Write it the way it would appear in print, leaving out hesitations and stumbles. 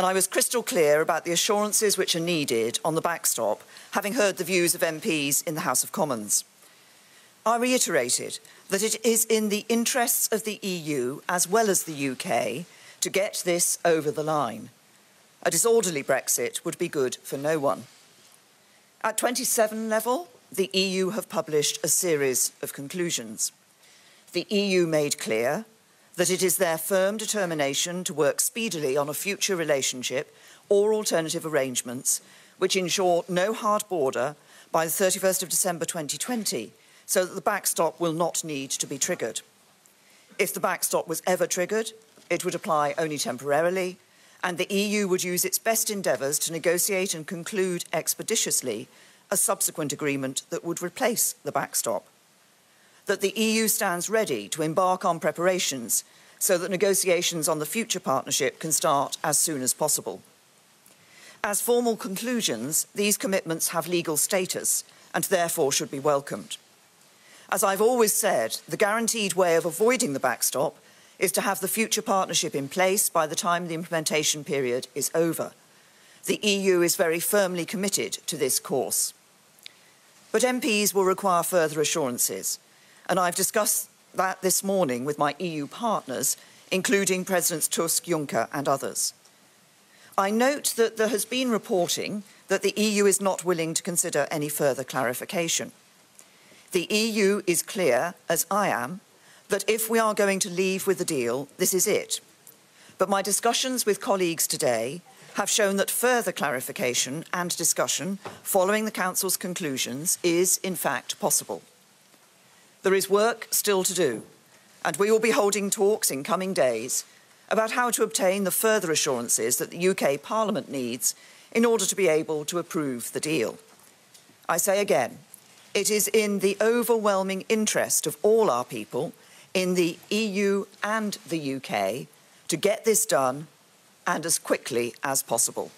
and I was crystal clear about the assurances which are needed on the backstop, having heard the views of MPs in the House of Commons. I reiterated that it is in the interests of the EU, as well as the UK, to get this over the line. A disorderly Brexit would be good for no one. At 27 level, the EU have published a series of conclusions. The EU made clear that it is their firm determination to work speedily on a future relationship or alternative arrangements which ensure no hard border by the 31st of December 2020, so that the backstop will not need to be triggered. If the backstop was ever triggered, it would apply only temporarily, and the EU would use its best endeavours to negotiate and conclude expeditiously a subsequent agreement that would replace the backstop. That the EU stands ready to embark on preparations so that negotiations on the future partnership can start as soon as possible. As formal conclusions, these commitments have legal status and therefore should be welcomed. As I've always said, the guaranteed way of avoiding the backstop is to have the future partnership in place by the time the implementation period is over. The EU is very firmly committed to this course. But MPs will require further assurances, and I've discussed that this morning with my EU partners, including Presidents Tusk, Juncker and others. I note that there has been reporting that the EU is not willing to consider any further clarification. The EU is clear, as I am, that if we are going to leave with the deal, this is it. But my discussions with colleagues today have shown that further clarification and discussion following the Council's conclusions is, in fact, possible. There is work still to do, and we will be holding talks in coming days about how to obtain the further assurances that the UK Parliament needs in order to be able to approve the deal. I say again, it is in the overwhelming interest of all our people, in the EU and the UK, to get this done and as quickly as possible.